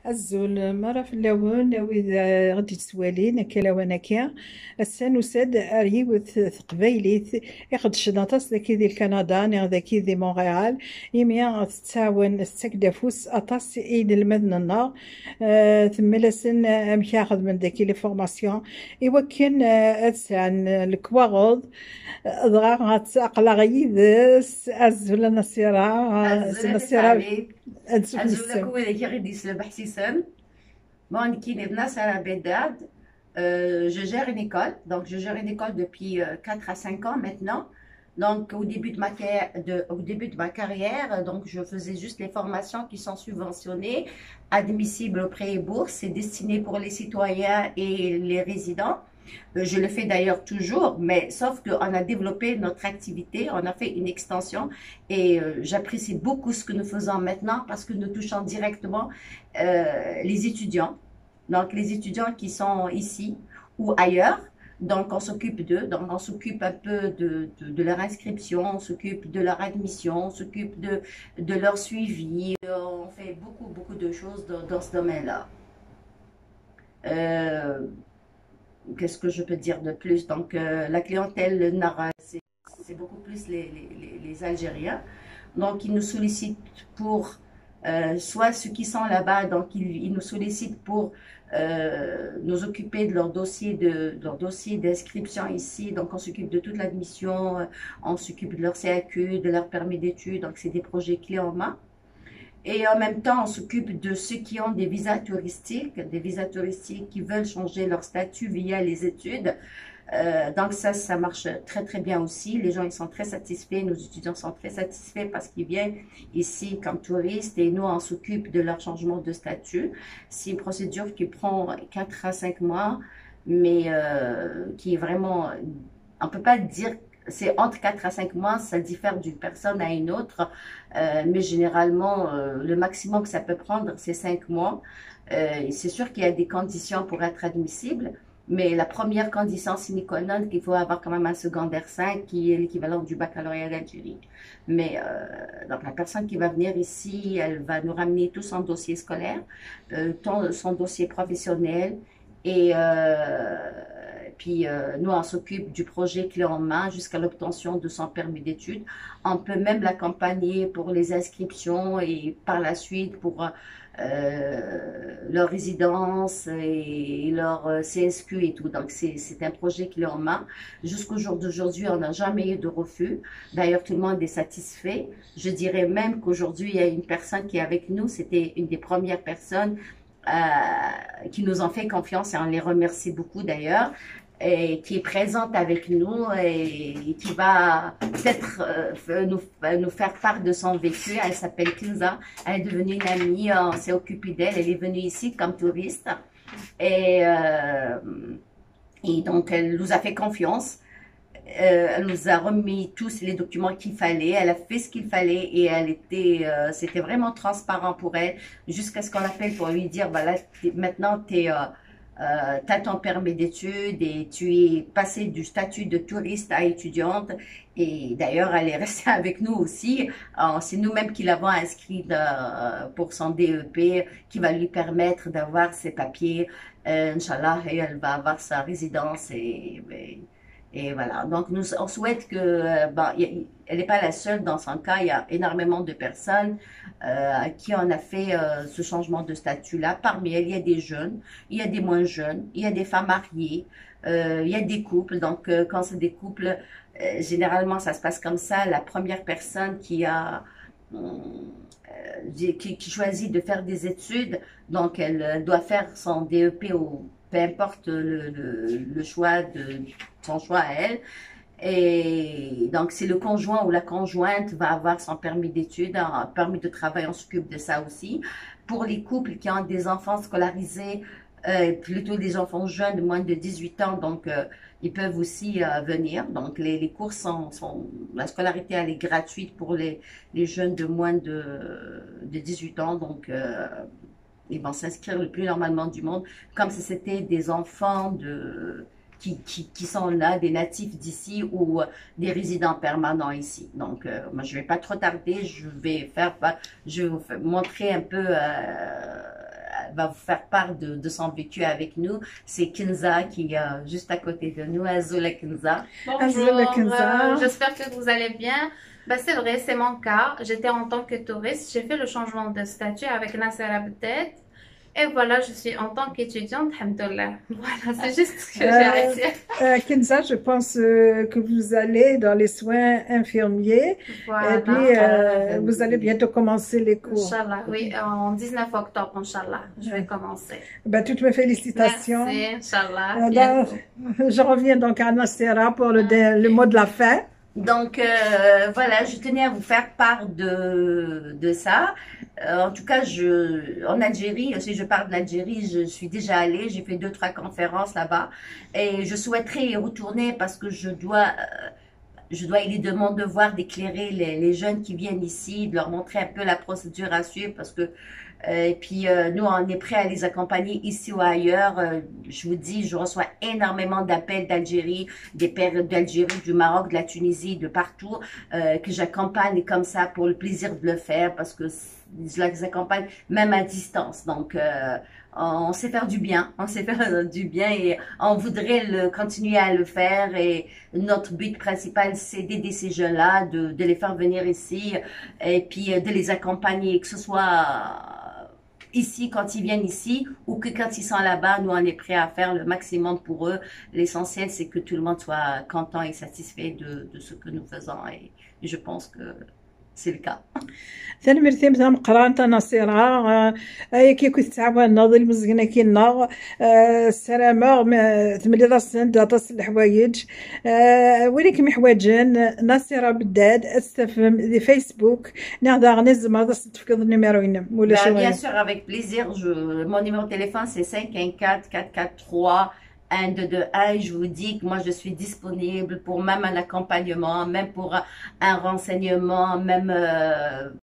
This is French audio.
الزول مرة في اللون وإذا غدي تسوالين كلاوانا كيا السن وساد أريو قبايلي ياخد شنطاس ذاكي ذي الكندا ذاكي ذي مونريال يميا تتعاون تستكدافوس أطاس إيد المدن النار ثم لسن أمك ياخد من ذاكي لي فورماسيون إوا كان أتسعن الكواغوض ضغا أقلا غيد الزول نصيرا الزول نصيرا تسالي أنسوك الزول نسان. كوي اللي غيديس بحسيسن bon qui est venu à Bedad. Je gère une école, donc je gère une école depuis 4 à 5 ans maintenant. Donc au début de ma carrière, donc je faisais juste les formations qui sont subventionnées, admissibles au prêt et bourse, c'est destiné pour les citoyens et les résidents. Je le fais d'ailleurs toujours, mais sauf qu'on a développé notre activité, on a fait une extension et j'apprécie beaucoup ce que nous faisons maintenant parce que nous touchons directement les étudiants. Donc les étudiants qui sont ici ou ailleurs. Donc, on s'occupe d'eux, donc on s'occupe un peu de leur inscription, on s'occupe de leur admission, on s'occupe de leur suivi. On fait beaucoup de choses dans ce domaine-là. Qu'est-ce que je peux dire de plus? Donc, la clientèle nara, c'est beaucoup plus les Algériens. Donc, ils nous sollicitent pour, soit ceux qui sont là-bas, donc ils nous sollicitent pour nous occuper de leur dossier d'inscription ici. Donc, on s'occupe de toute l'admission, on s'occupe de leur CAQ, de leur permis d'études. Donc, c'est des projets clés en main. Et en même temps, on s'occupe de ceux qui ont des visas touristiques qui veulent changer leur statut via les études. Donc ça marche très bien aussi. Les gens, ils sont très satisfaits. Nos étudiants sont très satisfaits parce qu'ils viennent ici comme touristes et nous, on s'occupe de leur changement de statut. C'est une procédure qui prend 4 à 5 mois, mais qui est vraiment, on peut pas dire. C'est entre 4 à 5 mois, ça diffère d'une personne à une autre, mais généralement, le maximum que ça peut prendre, c'est 5 mois. C'est sûr qu'il y a des conditions pour être admissible, mais la première condition sine qua non, qu'il faut avoir quand même un secondaire 5, qui est l'équivalent du baccalauréat d'Algérie. Mais donc la personne qui va venir ici, elle va nous ramener tout son dossier scolaire, son dossier professionnel, et puis, nous, on s'occupe du projet clé en main jusqu'à l'obtention de son permis d'études. On peut même l'accompagner pour les inscriptions et par la suite pour leur résidence et leur CSQ et tout. Donc, c'est un projet clé en main. Jusqu'au jour d'aujourd'hui, on n'a jamais eu de refus. D'ailleurs, tout le monde est satisfait. Je dirais même qu'aujourd'hui, il y a une personne qui est avec nous. C'était une des premières personnes qui nous ont fait confiance et on les remercie beaucoup d'ailleurs, et qui est présente avec nous et qui va peut-être nous faire part de son vécu. Elle s'appelle Kinza, elle est devenue une amie, on s'est occupé d'elle, elle est venue ici comme touriste et donc elle nous a fait confiance. Elle nous a remis tous les documents qu'il fallait, elle a fait ce qu'il fallait et c'était vraiment transparent pour elle jusqu'à ce qu'on l'appelle pour lui dire, voilà, maintenant t'as ton permis d'études et tu es passé du statut de touriste à étudiante. Et d'ailleurs, elle est restée avec nous aussi. C'est nous-mêmes qui l'avons inscrite pour son DEP qui va lui permettre d'avoir ses papiers. Inch'Allah, et elle va avoir sa résidence et voilà, donc on souhaite que, elle n'est pas la seule dans son cas, il y a énormément de personnes à qui on a fait ce changement de statut-là. Parmi elles, il y a des jeunes, il y a des moins jeunes, il y a des femmes mariées, il y a des couples. Donc quand c'est des couples, généralement ça se passe comme ça. La première personne qui choisit de faire des études, donc elle doit faire son DEP ou peu importe le choix son choix à elle. Et donc, c'est le conjoint ou la conjointe va avoir son permis d'études, un permis de travail, on s'occupe de ça aussi. Pour les couples qui ont des enfants scolarisés, plutôt des enfants jeunes de moins de 18 ans, donc ils peuvent aussi venir. Donc, les cours la scolarité, elle est gratuite pour les jeunes de moins de 18 ans, donc ils vont s'inscrire le plus normalement du monde, comme si c'était des enfants qui sont là, des natifs d'ici ou des résidents permanents ici. Donc, moi, je ne vais pas trop tarder, je vais vous montrer un peu va vous faire part de son vécu avec nous. C'est Kinza qui est juste à côté de nous. Azoula Kinza. Azoula Kinza. J'espère que vous allez bien. Bah, c'est vrai, c'est mon cas. J'étais en tant que touriste. J'ai fait le changement de statut avec Nasser Abdel. Et voilà, je suis en tant qu'étudiante, alhamdoulilah. Voilà, c'est juste ce que j'ai à dire. Kenza, je pense que vous allez dans les soins infirmiers. Voilà. Et puis, vous allez bientôt commencer les cours. Inch'Allah, oui, en 19 octobre, Inch'Allah, je vais commencer. Ben, toutes mes félicitations. Merci, Inch'Allah. Je reviens donc à Nassera pour le mot de la fin. Donc voilà, je tenais à vous faire part de ça. En tout cas, en Algérie, si je parle de l'Algérie, je suis déjà allée, j'ai fait 2-3 conférences là-bas et je souhaiterais y retourner parce que il est de mon devoir d'éclairer les jeunes qui viennent ici, de leur montrer un peu la procédure à suivre parce que et puis nous on est prêts à les accompagner ici ou ailleurs. Je vous dis, je reçois énormément d'appels d'Algérie, des pères d'Algérie, du Maroc, de la Tunisie, de partout que j'accompagne comme ça pour le plaisir de le faire parce que je les accompagne même à distance. Donc on sait faire du bien, et on voudrait continuer à le faire et notre but principal c'est d'aider ces jeunes-là, de les faire venir ici et puis de les accompagner, que ce soit ici quand ils viennent ici ou que quand ils sont là-bas, nous on est prêts à faire le maximum pour eux. L'essentiel c'est que tout le monde soit content et satisfait de ce que nous faisons et je pense que c'est le cas. ثاني مرتين مثلا مقرانتا نصيرة كي كنت تعاون ناضي مزقنا كينا السلامة تملي راسن داطس الحوايج ولكن محواجن نصيرة بداد استفهم دي فيسبوك نهضا غنزم هذا تفكر النيميرو ينم ولا شو bien sûr avec plaisir. Mon numéro de téléphone c'est 514 443 1-2-2-1, je vous dis que moi je suis disponible pour même un accompagnement, même pour un renseignement, même